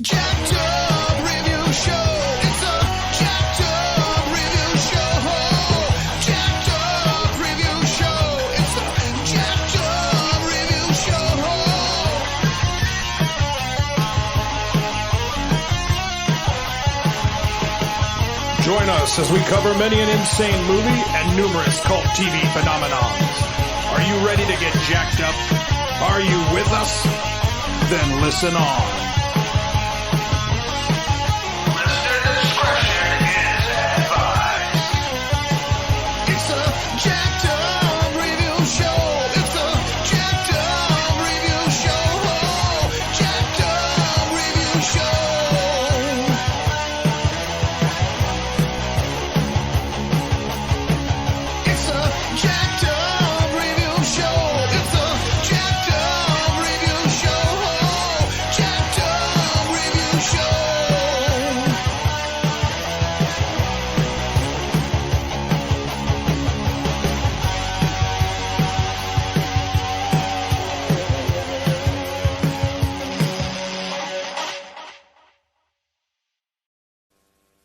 jacked up review show. It's a jacked up review show. Jacked up review show. It's a jacked up review show. Join us as we cover many an insane movie and numerous cult TV phenomenons. Are you ready to get jacked up? Are you with us? Then listen on. Listener discretion is advised. It's a jacked up review show. It's a jacked up review show. Jacked up review show. It's a jacked up review show. It's a jacked up review show. Jacked up review show.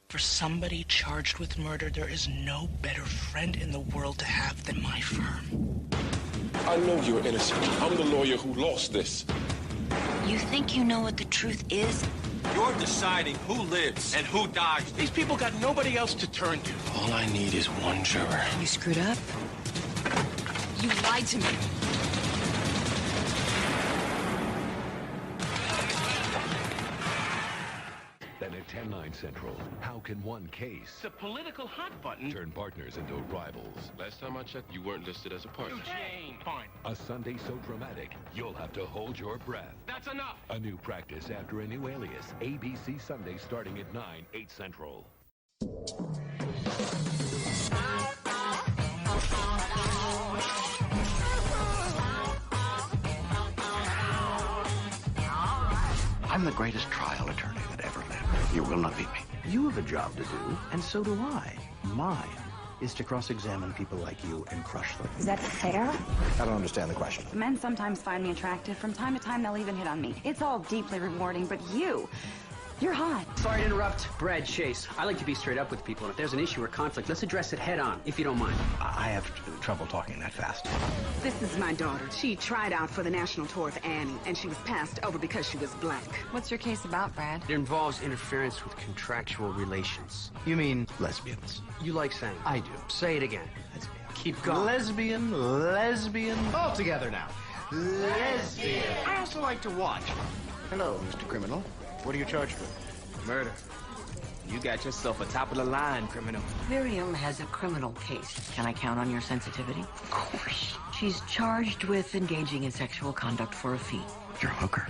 For somebody charged with murder, there is no better friend in the world to have than my firm. I know you're innocent. I'm the lawyer who lost this. You think you know what the truth is? You're deciding who lives and who dies. These people got nobody else to turn to. All I need is one juror. You screwed up? You lied to me. Then at 10/9 Central, how can one case It's a political hot button. turn partners into rivals? Last time I checked, you weren't listed as a partner. Jane. Fine. A Sunday so dramatic, you'll have to hold your breath. That's enough. A new practice after a new alias. ABC Sunday starting at 9, 8 Central. I'm the greatest trial attorney that ever lived. You will not beat me. You have a job to do, and so do I. Mine is to cross-examine people like you and crush them. Is that fair? I don't understand the question. Men sometimes find me attractive. From time to time, they'll even hit on me. It's all deeply rewarding, but you're hot. Sorry to interrupt. Brad Chase. I like to be straight up with people, and if there's an issue or conflict, let's address it head on, if you don't mind. I have trouble talking that fast. This is my daughter. She tried out for the national tour of Annie, and she was passed over because she was black. What's your case about, Brad? It involves interference with contractual relations. You mean lesbians? You like saying? I do. Say it again. Lesbian. Keep going. Lesbian. All together now. Lesbian. I also like to watch. Hello, Mr. Criminal. What are you charged with? Murder. You got yourself a top-of-the-line criminal. Miriam has a criminal case. Can I count on your sensitivity? Of course. She's charged with engaging in sexual conduct for a fee. You're a hooker.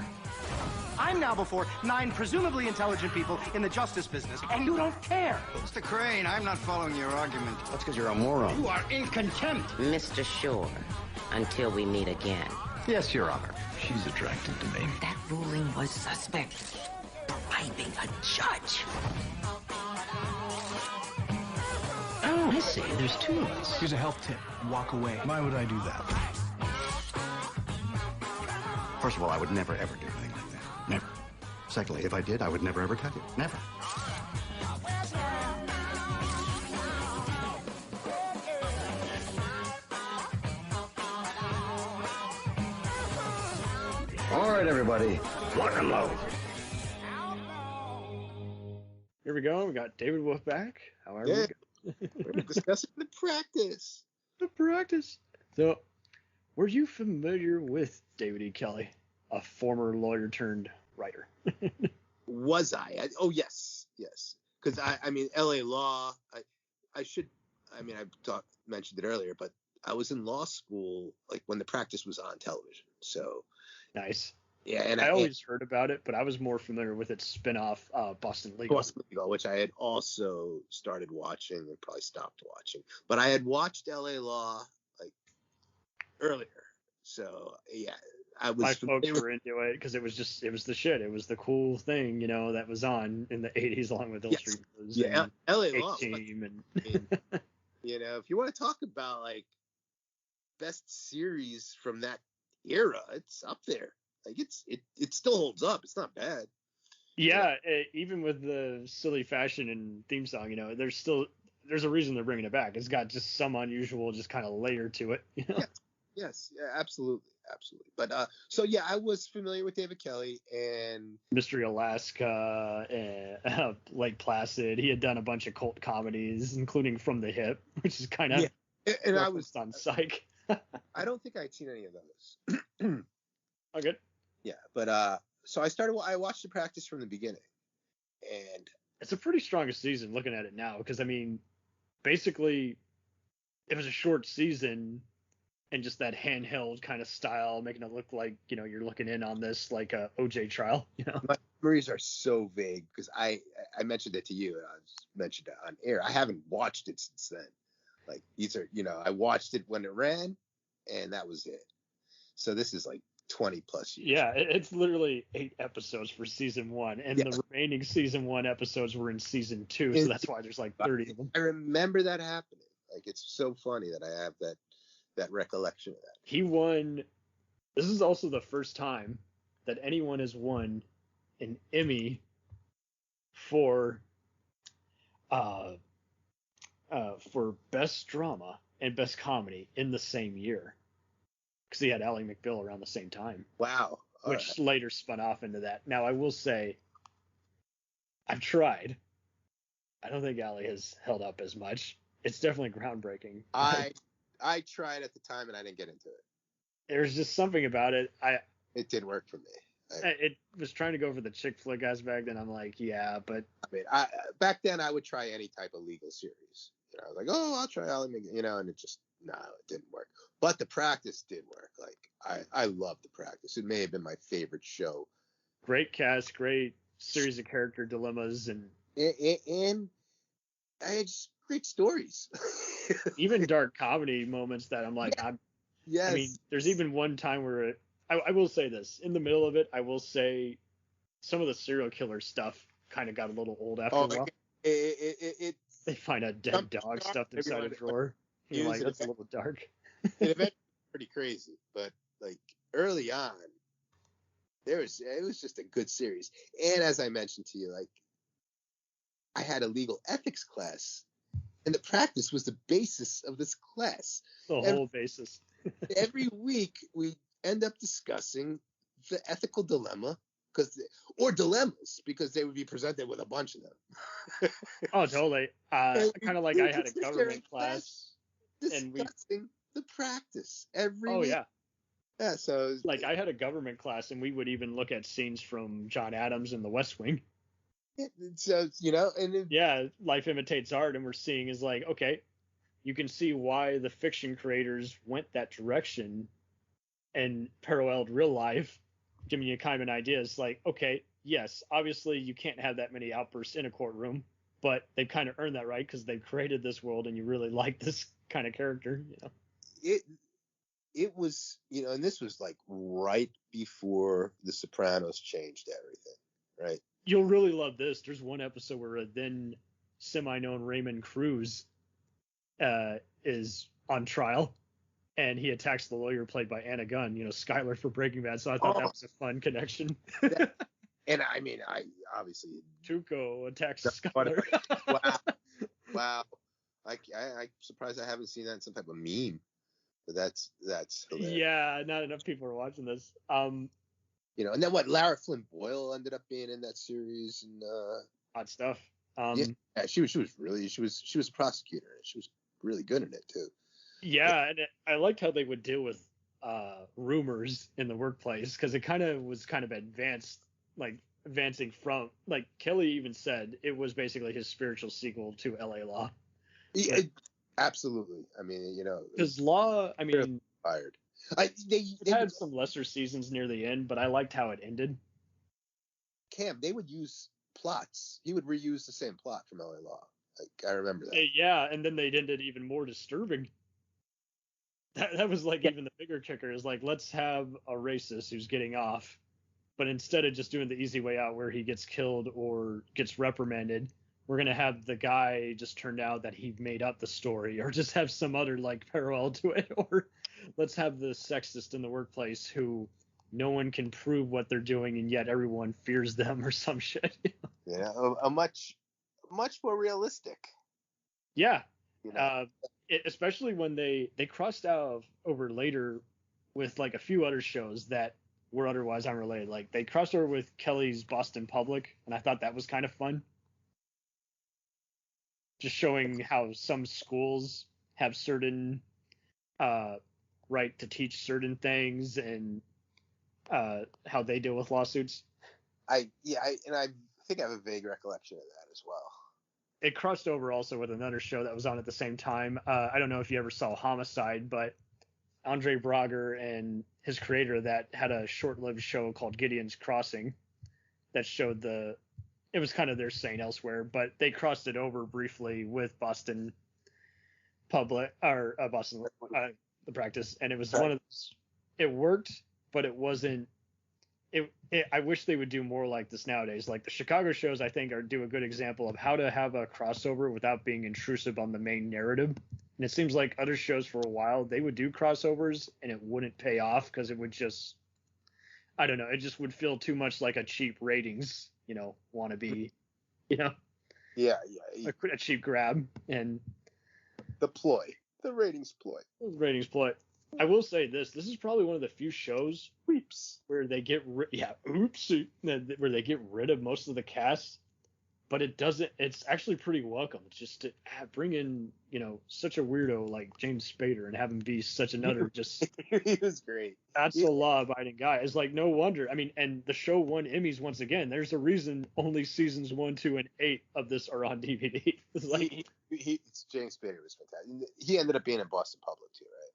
I'm now before 9 presumably intelligent people in the justice business, and you don't care. Mr. Crane, I'm not following your argument. That's because you're a moron. You are in contempt. Mr. Shore, until we meet again. Yes, Your Honor. She's attracted to me. That ruling was suspect. Bribing a judge. Oh, I see. There's two of us. Here's a health tip. Walk away. Why would I do that? First of all, I would never, ever do anything like that. Never. Secondly, if I did, I would never, ever cut it. Never. All right, everybody. Lock and load. Here we go. We got David Wolf back. However, we're discussing the practice. The practice. So, were you familiar with David E. Kelley, a former lawyer turned writer? Was I? Oh, yes. Because I mean, L.A. Law. I mentioned it earlier, but I was in law school like when the practice was on television. So nice. Yeah, and I always heard about it, but I was more familiar with its spin-off, Boston Legal, which I had also started watching and probably stopped watching. But I had watched L.A. Law like earlier, so yeah, I was. My folks were into it because it was the shit. It was the cool thing, that was on in the '80s along with Illustrated News. Yeah, L.A. Law. Team and if you want to talk about like best series from that era, it's up there. Like it still holds up. It's not bad. Yeah, even with the silly fashion and theme song, there's a reason they're bringing it back. It's got just some unusual, just kind of layer to it. Yes, yeah, absolutely. But so yeah, I was familiar with David Kelley and Mystery Alaska, Lake Placid. He had done a bunch of cult comedies, including From the Hip, which is kind of and I was on Psych. I don't think I'd seen any of those. Oh, good. Yeah, but so I watched the practice from the beginning, and it's a pretty strong season looking at it now, because I mean, basically, it was a short season. And just that handheld kind of style, making it look like, you're looking in on this like a OJ trial. My memories are so vague because I mentioned it to you and I just mentioned it on air. I haven't watched it since then. Like these are, I watched it when it ran and that was it. So this is like 20 plus years. Yeah, it's literally 8 episodes for season 1, and the remaining season 1 episodes were in season 2, so that's why there's like 30 of them. I remember that happening. Like it's so funny that I have that recollection of that. He won. This is also the first time that anyone has won an Emmy for best drama and best comedy in the same year, because he had Ally McBeal around the same time. Wow. Which later spun off into that. Now I will say, I've tried. I don't think Ally has held up as much. It's definitely groundbreaking. I tried at the time and I didn't get into it. There's just something about it. It didn't work for me. It was trying to go for the chick flick aspect, and I'm like, yeah, but I mean, back then I would try any type of legal series. I was like, oh, I'll try Ally McBeal, and it just it didn't work. But the practice did work. Like I love the practice. It may have been my favorite show. Great cast, great series of character dilemmas, and I had just great stories. Even dark comedy moments that I'm like, yes. I mean, there's even one time where I will say this, in the middle of it, I will say some of the serial killer stuff kind of got a little old after a while. They find a dead dog stuffed inside a drawer. You're like, that's a little dark. It eventually pretty crazy, but like early on, it was just a good series. And as I mentioned to you, like I had a legal ethics class, and the practice was the basis of this class. The whole basis. Every week we end up discussing the ethical dilemma, or dilemmas, because they would be presented with a bunch of them. Oh, totally. Kind of like I had a government class discussing the practice every week. Oh yeah. Yeah, so like I had a government class, and we would even look at scenes from John Adams in The West Wing. So Life imitates art, and we're seeing is like, okay, you can see why the fiction creators went that direction and paralleled real life, giving you kind of an idea. It's like, okay, yes, obviously you can't have that many outbursts in a courtroom, but they've kind of earned that right because they've created this world, and you really like this kind of character. It was, and this was like right before The Sopranos changed everything, right? You'll really love this. There's one episode where a then semi-known Raymond Cruz is on trial, and he attacks the lawyer played by Anna Gunn, Skylar for Breaking Bad. So I thought that was a fun connection. And I mean, I obviously Tuco attacks Skylar. Wow. I'm surprised I haven't seen that in some type of meme. But that's hilarious. Yeah, not enough people are watching this. And then what? Lara Flynn Boyle ended up being in that series, and odd stuff. She was a prosecutor. She was really good in it too. Yeah, and I liked how they would deal with rumors in the workplace, because it was advancing from, like Kelley even said, it was basically his spiritual sequel to LA Law. Yeah, absolutely. I mean, because Law, I mean, fired. They had some lesser seasons near the end, but I liked how it ended. Cam, they would use plots. He would reuse the same plot from LA Law. Like I remember that. Yeah, and then they ended even more disturbing. That was like even the bigger kicker is like, let's have a racist who's getting off, but instead of just doing the easy way out where he gets killed or gets reprimanded, we're gonna have the guy just turned out that he made up the story, or just have some other like parallel to it, or let's have the sexist in the workplace who no one can prove what they're doing, and yet everyone fears them or some shit. Yeah, a much more realistic. Yeah. You know? Especially when they crossed over later with like a few other shows that were otherwise unrelated. Like they crossed over with Kelley's Boston Public, and I thought that was kind of fun. Just showing how some schools have certain right to teach certain things and how they deal with lawsuits. I think I have a vague recollection of that as well. It crossed over also with another show that was on at the same time. I don't know if you ever saw Homicide, but Andre Braugher and his creator that had a short-lived show called Gideon's Crossing that showed it was kind of their St. Elsewhere, but they crossed it over briefly with Boston Public or Boston the Practice, and it was one of those. It worked, but it wasn't. I wish they would do more like this nowadays. Like the Chicago shows, I think, do a good example of how to have a crossover without being intrusive on the main narrative. And it seems like other shows for a while, they would do crossovers and it wouldn't pay off because it would just, I don't know, it just would feel too much like a cheap ratings, wannabe, Yeah. A cheap grab. And the ratings ploy. I will say this is probably one of the few shows where they get where they get rid of most of the cast, but it's actually pretty welcome just to bring in, such a weirdo like James Spader and have him be such another just he was great. That's a law-abiding guy. It's like no wonder. I mean, and the show won Emmys once again. There's a reason only seasons 1, 2, and 8 of this are on DVD. It's like James Spader was fantastic. He ended up being in Boston Public too, right?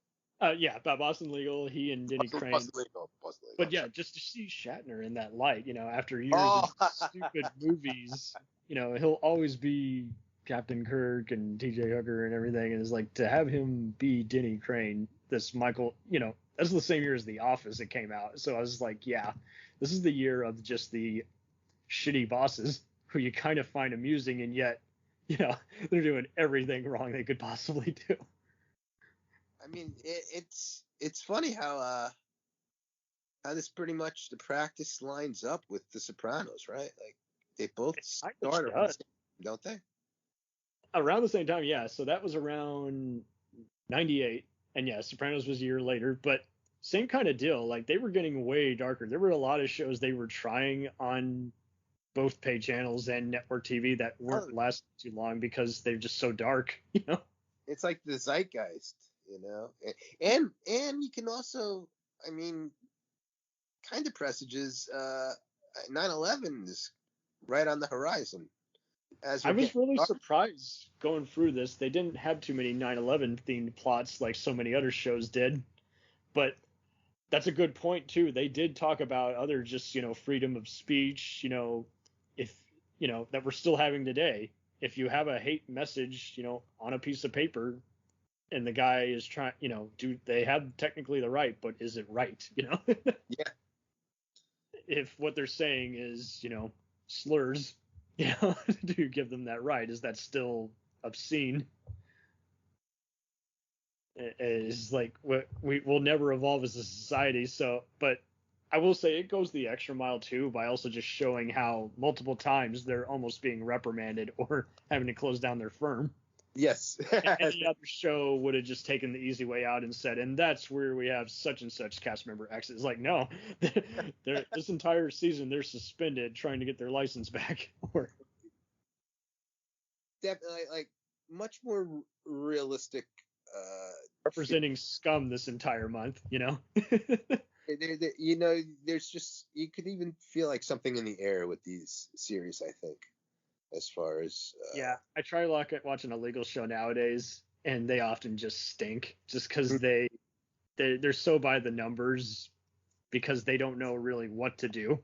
About Boston Legal, he and Denny Crane. Boston Legal. But yeah, just to see Shatner in that light, after years of stupid movies, he'll always be Captain Kirk and T.J. Hooker and everything. And it's like to have him be Denny Crane, this Michael, that's the same year as The Office it came out. So I was like, yeah, this is the year of just the shitty bosses who you kind of find amusing, and yet, they're doing everything wrong they could possibly do. I mean, it's funny how this pretty much The Practice lines up with The Sopranos, right? Like they both start around the same, don't they? Around the same time, yeah. So that was around 98, and yeah, Sopranos was a year later, but same kind of deal. Like they were getting way darker. There were a lot of shows they were trying on both pay channels and network TV that weren't lasting too long because they're just so dark, It's like the zeitgeist. And you can also, I mean, kind of presages 9/11 is right on the horizon. I was really surprised going through this. They didn't have too many 9/11 themed plots like so many other shows did, but that's a good point too. They did talk about other just freedom of speech, if that we're still having today. If you have a hate message, on a piece of paper, and the guy is trying, do they have technically the right, but is it right? Yeah. If what they're saying is, slurs, do you give them that right? Is that still obscene? Is like we will never evolve as a society. So, but I will say it goes the extra mile too by also just showing how multiple times they're almost being reprimanded or having to close down their firm. Yes. Any other show would have just taken the easy way out and said, and that's where we have such and such cast member X. It's like, no, this entire season they're suspended trying to get their license back. Definitely, like much more realistic. Representing scum this entire month, There's just, you could even feel like something in the air with these series, I think. As far as yeah, I try watching a legal show nowadays, and they often just stink, just because they're so by the numbers, because they don't know really what to do.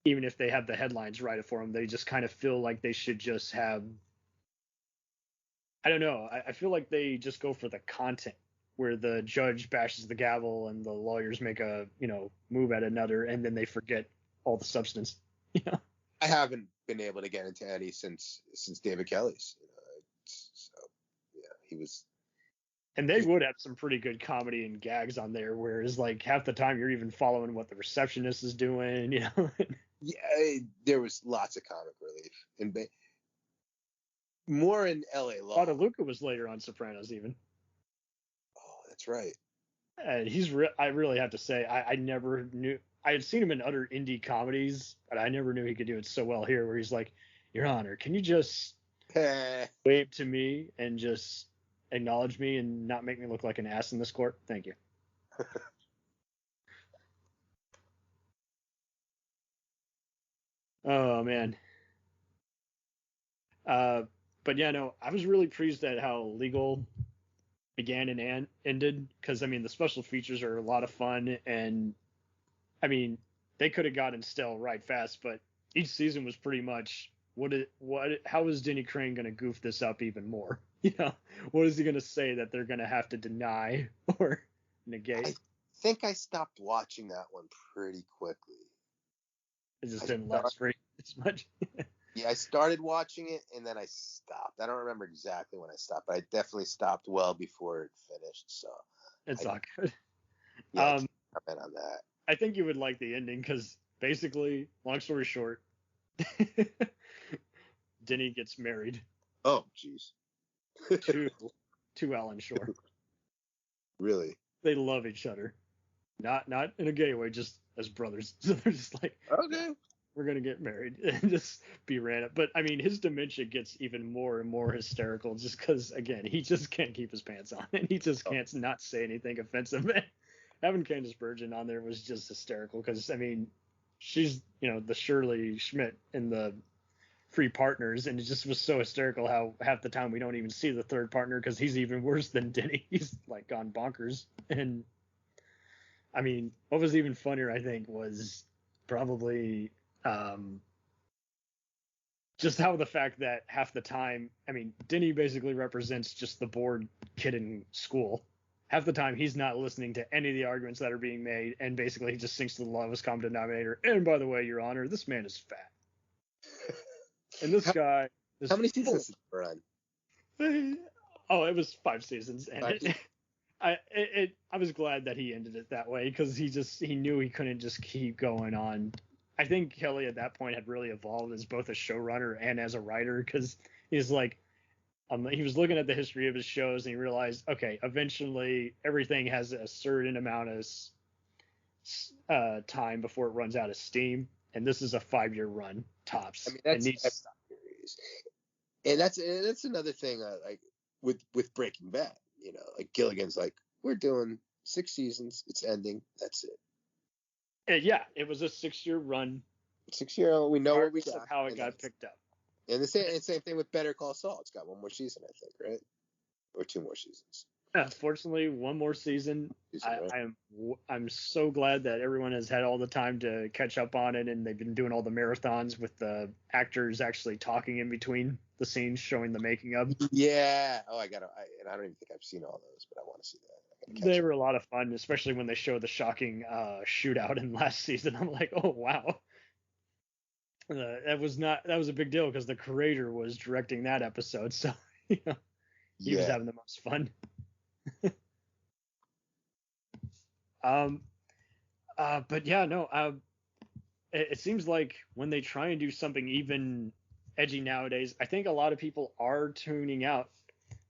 Even if they have the headlines right for them, they just kind of feel like they should just have. I don't know. I feel like they just go for the content, where the judge bashes the gavel and the lawyers make a move at another, and then they forget all the substance. I haven't been able to get into any since David Kelley's. So yeah, he was And they would have some pretty good comedy and gags on there, whereas like half the time you're even following what the receptionist is doing, you know. Yeah, there was lots of comic relief, and more in L.A. Law. Luca was later on Sopranos, even. Oh, that's right. And I really have to say, I never knew. I had seen him in other indie comedies, but I never knew he could do it so well here, where he's like, Your Honor, can you just wave to me and just acknowledge me and not make me look like an ass in this court? Thank you. Oh, man. But yeah, no, I was really pleased at how Legal began and ended, because I mean the special features are a lot of fun, and I mean they could have gotten stale right fast, but each season was pretty much how is Denny Crane going to goof this up even more? You know, what is he going to say that they're going to have to deny or negate? I think I stopped watching that one pretty quickly. It just didn't last very as much. Yeah, I started watching it and then I stopped. I don't remember exactly when I stopped, but I definitely stopped well before it finished. So it's all good. Yeah, I can't comment on that. I think you would like the ending because basically, long story short, Denny gets married. Oh, jeez. to Alan Shore. Really? They love each other. Not in a gay way, just as brothers. So they're just like, okay, we're gonna get married and just be random. But I mean, his dementia gets even more and more hysterical just because, again, he just can't keep his pants on and he just can't not say anything offensive. Having Candice Bergen on there was just hysterical because, I mean, she's, you know, the Shirley Schmidt in the Free Partners, and it just was so hysterical how half the time we don't even see the third partner because he's even worse than Denny. He's like gone bonkers. And I mean, what was even funnier, I think, was probably just how the fact that half the time, I mean, Denny basically represents just the bored kid in school. Half the time he's not listening to any of the arguments that are being made, and basically he just sinks to the lowest common denominator. And by the way, Your Honor, this man is fat. And this guy is how many seasons did it run? Oh, it was 5 seasons, and I was glad that he ended it that way because he knew he couldn't just keep going on. I think Kelley at that point had really evolved as both a showrunner and as a writer because he's like, he was looking at the history of his shows and he realized, okay, eventually everything has a certain amount of time before it runs out of steam, and this is a 5-year run tops. I mean, that's and that's another thing like with Breaking Bad, you know, like Gilligan's like, we're doing 6 seasons, it's ending, that's it. Yeah, it was a 6-year run. 6-year, we know what we got. How it got picked up. And the same thing with Better Call Saul. It's got 1 more season, I think, right? Or 2 more seasons. Fortunately, 1 more season. Right? I'm so glad that everyone has had all the time to catch up on it, and they've been doing all the marathons with the actors actually talking in between the scenes, showing the making of. Yeah. Oh, and I don't even think I've seen all those, but I want to see that. They were a lot of fun, especially when they showed the shocking shootout in last season. I'm like, oh wow. That was a big deal because the creator was directing that episode, so you know, he was having the most fun. But yeah, no, it seems like when they try and do something even edgy nowadays, I think a lot of people are tuning out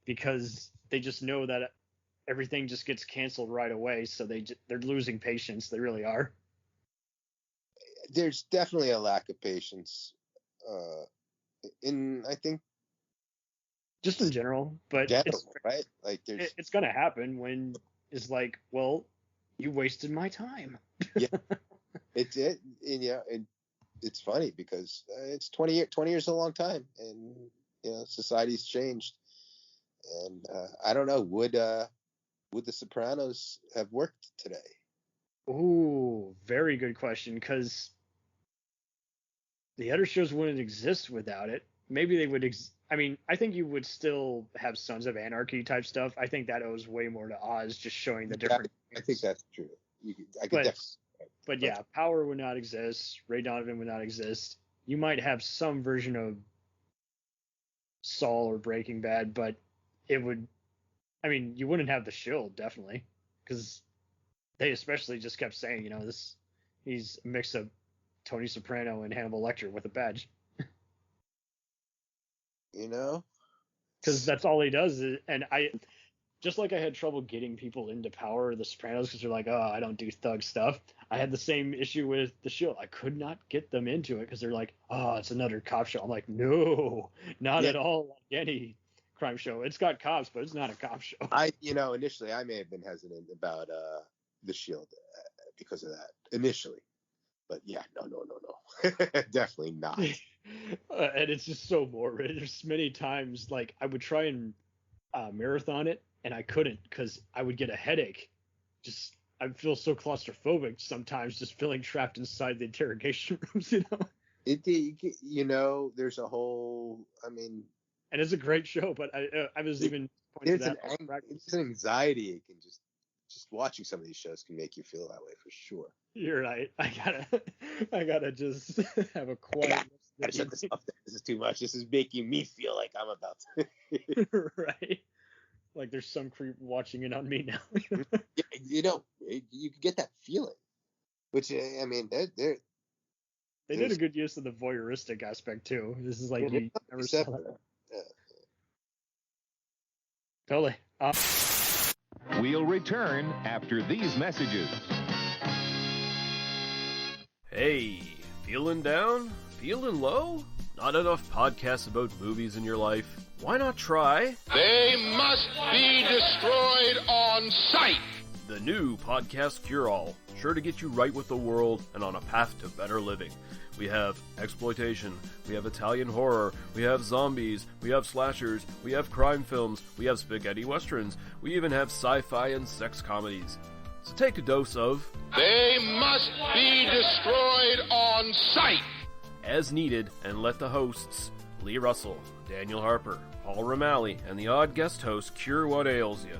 because they just know that everything just gets canceled right away, so they're losing patience. They really are. There's definitely a lack of patience, I think, just in general, but right? Like it's gonna happen when it's like, well, you wasted my time. Yeah, it's funny because it's 20 years is a long time, and you know society's changed, and I don't know, would The Sopranos have worked today? Ooh, very good question, because the other shows wouldn't exist without it. Maybe they would. I mean, I think you would still have Sons of Anarchy type stuff. I think that owes way more to Oz, just showing the different. I think that's true. But yeah, Power would not exist. Ray Donovan would not exist. You might have some version of Saul or Breaking Bad, but it would I mean, you wouldn't have the Shield, definitely, because they especially just kept saying, he's a mix of Tony Soprano and Hannibal Lecter with a badge. Because that's all he does. And just like I had trouble getting people into Power or The Sopranos because they're like, oh, I don't do thug stuff. I had the same issue with The Shield. I could not get them into it because they're like, oh, it's another cop show. I'm like, no, not at all like any crime show. It's got cops, but it's not a cop show. Initially I may have been hesitant about The Shield because of that initially. But yeah, no. Definitely not. And it's just so morbid. There's many times like I would try and marathon it, and I couldn't because I would get a headache. I feel so claustrophobic sometimes, just feeling trapped inside the interrogation rooms. There's a whole. I mean, and it's a great show, but I was even pointing to that. It's an anxiety. It can just watching some of these shows can make you feel that way for sure. You're right. I gotta just have a quiet. Gotta shut this off. This is too much. This is making me feel like I'm about to. Right. Like there's some creep watching it on me now. You can get that feeling, which I mean, they did a good use of the voyeuristic aspect too. This is like you never saw that. Totally. We'll return after these messages. Hey, feeling down? Feeling low? Not enough podcasts about movies in your life? Why not try... They must be destroyed on sight! The new Podcast Cure-All, sure to get you right with the world and on a path to better living. We have exploitation, we have Italian horror, we have zombies, we have slashers, we have crime films, we have spaghetti westerns, we even have sci-fi and sex comedies. So take a dose of... They must be destroyed on sight! As needed, and let the hosts, Lee Russell, Daniel Harper, Paul Romali, and the odd guest host cure what ails you.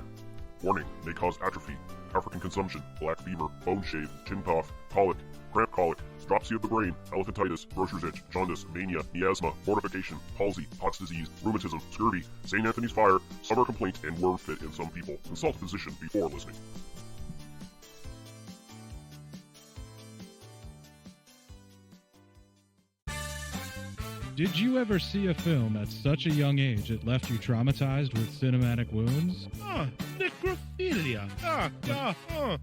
Warning, may cause atrophy, African consumption, black fever, bone shave, chin cough, colic, cramp colic, dropsy of the brain, elephantitis, grocer's itch, jaundice, mania, miasma, mortification, palsy, Pott's disease, rheumatism, scurvy, St. Anthony's fire, summer complaint, and worm fit in some people. Consult a physician before listening. Did you ever see a film at such a young age it left you traumatized with cinematic wounds? Necrophilia.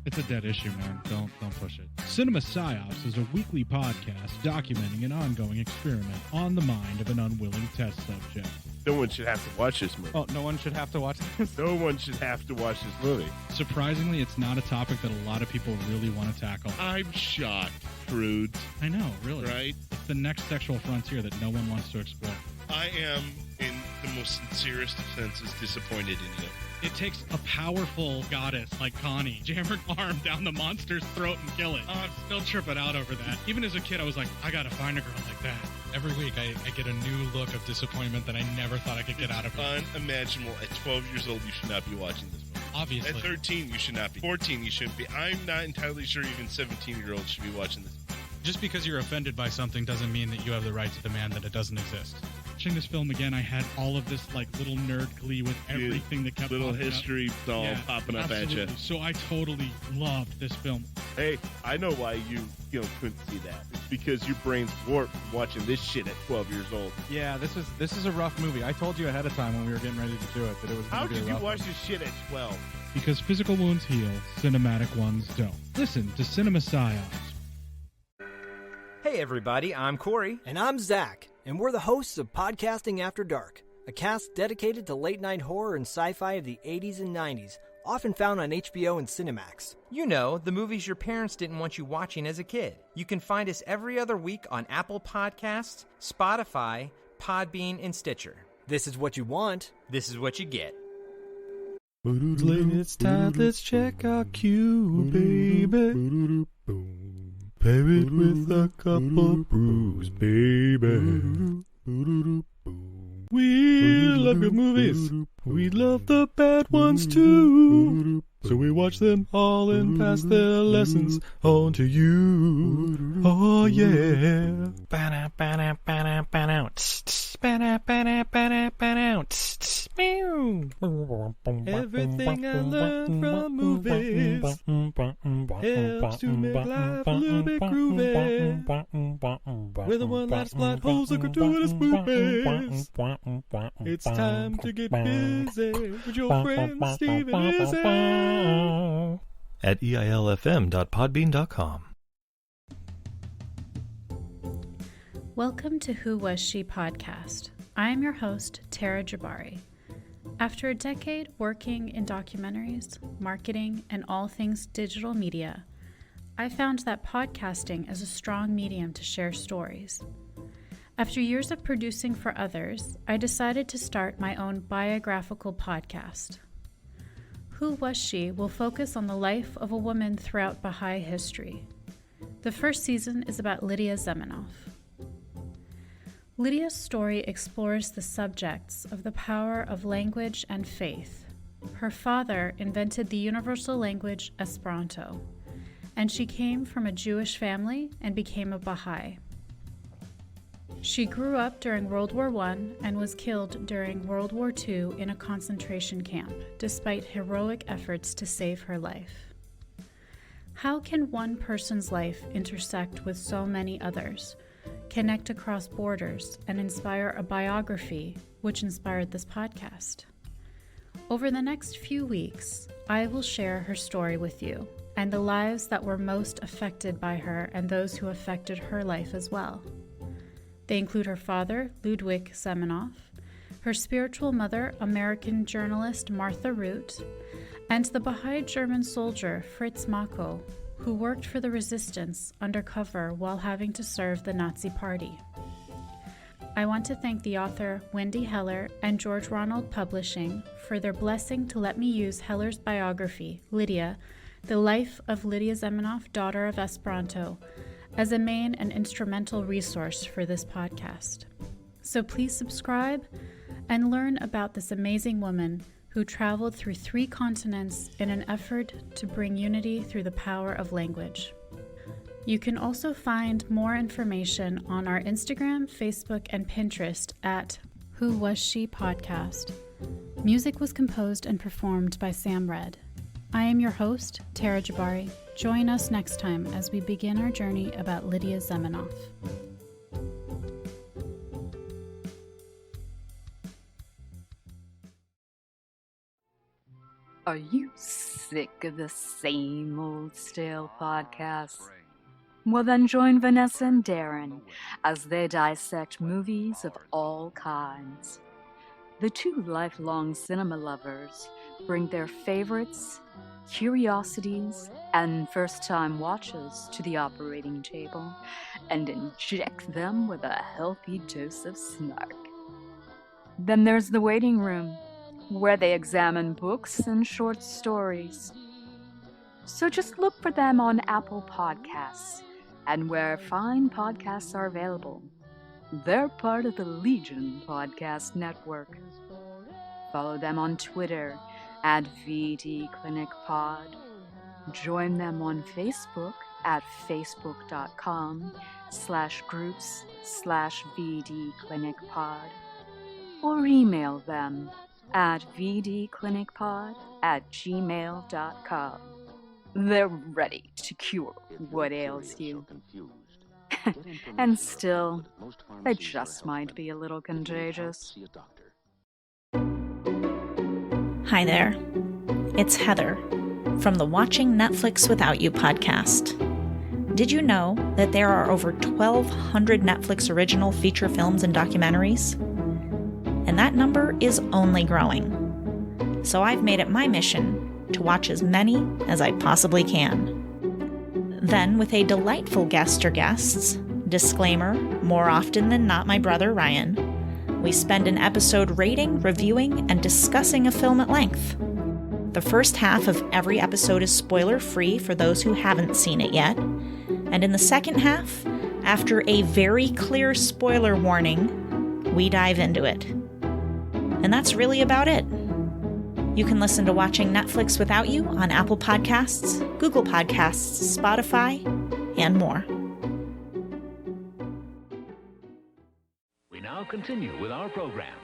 It's a dead issue, man. Don't push it. Cinema Psyops is a weekly podcast documenting an ongoing experiment on the mind of an unwilling test subject. No one should have to watch this movie. Oh, no one should have to watch this? No one should have to watch this movie. Surprisingly, it's not a topic that a lot of people really want to tackle. I'm shocked, prudes. I know, really. Right? It's the next sexual frontier that no one wants to explore. I am, in the most sincerest of senses, disappointed in you. It takes a powerful goddess like Connie, jam her arm down the monster's throat and kill it. Oh, I'm still tripping out over that. Even as a kid, I was like, I gotta find a girl like that. Every week, I get a new look of disappointment that I never thought I could get out of it. Unimaginable. At 12 years old, you should not be watching this movie. Obviously. At 13, you should not be. 14, you shouldn't be. I'm not entirely sure even 17-year-olds should be watching this. Just because you're offended by something doesn't mean that you have the right to demand that it doesn't exist. Watching this film again, I had all of this like little nerd glee with everything that kept little history doll popping up absolutely. at you. So I totally loved this film. Hey, I know why you couldn't see that. It's because your brain's warped from watching this shit at 12 years old. Yeah, this is a rough movie. I told you ahead of time when we were getting ready to do it that it was going to be a rough How could you watch one. this shit at 12? Because physical wounds heal, cinematic ones don't. Listen to Cinema Psyops. Hey everybody, I'm Corey. And I'm Zach, and we're the hosts of Podcasting After Dark, a cast dedicated to late-night horror and sci-fi of the 80s and 90s, often found on HBO and Cinemax. You know, the movies your parents didn't want you watching as a kid. You can find us every other week on Apple Podcasts, Spotify, Podbean, and Stitcher. This is what you want. This is what you get. It's time, let's check our queue, baby. Pair it with a couple brews, baby. We love good movies. We love the bad ones too. So we watch them all and pass their lessons on to you. Oh yeah. Everything I learned from movies helps to make life a little bit groovy. Whether one last plot holes or gratuitous movies, it's time to get busy with your friend Steve and Izzy at eilfm.podbean.com. Welcome to Who Was She podcast. I am your host, Tara Jabari. After a decade working in documentaries, marketing, and all things digital media, I found that podcasting is a strong medium to share stories. After years of producing for others, I decided to start my own biographical podcast. Who Was She will focus on the life of a woman throughout Baha'i history. The first season is about Lydia Zamenhof. Lydia's story explores the subjects of the power of language and faith. Her father invented the universal language Esperanto, and she came from a Jewish family and became a Baha'i. She grew up during World War I and was killed during World War II in a concentration camp, despite heroic efforts to save her life. How can one person's life intersect with so many others, connect across borders, and inspire a biography which inspired this podcast? Over the next few weeks, I will share her story with you and the lives that were most affected by her and those who affected her life as well. They include her father, Ludwig Zamenhof, her spiritual mother, American journalist Martha Root, and the Baha'i German soldier Fritz Mako, who worked for the resistance undercover while having to serve the Nazi Party. I want to thank the author Wendy Heller and George Ronald Publishing for their blessing to let me use Heller's biography, Lydia, The Life of Lydia Zamenhof, Daughter of Esperanto, as a main and instrumental resource for this podcast. So please subscribe and learn about this amazing woman who traveled through 3 continents in an effort to bring unity through the power of language. You can also find more information on our Instagram, Facebook, and Pinterest at Who Was She Podcast. Music was composed and performed by Sam Red. I am your host, Tara Jabari. Join us next time as we begin our journey about Lydia Zamenhof. Are you sick of the same old stale podcasts? Well, then join Vanessa and Darren as they dissect movies of all kinds. The 2 lifelong cinema lovers bring their favorites, curiosities, and first-time watches to the operating table and inject them with a healthy dose of snark. Then there's the waiting room, where they examine books and short stories. So just look for them on Apple Podcasts and where fine podcasts are available. They're part of the Legion Podcast Network. Follow them on Twitter at VDClinicPod. Join them on Facebook at facebook.com/groups/VDClinicPod. Or email them at vdclinicpod@gmail.com. They're ready to cure what ails you. And still, they just might be a little contagious. Hi there. It's Heather from the Watching Netflix Without You podcast. Did you know that there are over 1,200 Netflix original feature films and documentaries? And that number is only growing. So I've made it my mission to watch as many as I possibly can. Then, with a delightful guest or guests, disclaimer, more often than not my brother Ryan, we spend an episode rating, reviewing, and discussing a film at length. The first half of every episode is spoiler-free for those who haven't seen it yet, and in the second half, after a very clear spoiler warning, we dive into it. And that's really about it. You can listen to Watching Netflix Without You on Apple Podcasts, Google Podcasts, Spotify, and more. We now continue with our program.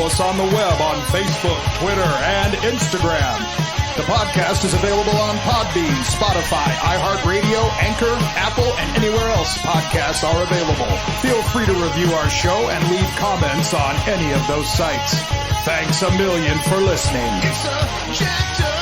us on the web on Facebook, Twitter, and Instagram. The podcast is available on Podbean, Spotify, iHeartRadio, Anchor, Apple, and anywhere else podcasts are available. Feel free to review our show and leave comments on any of those sites. Thanks a million for listening. It's a jacked up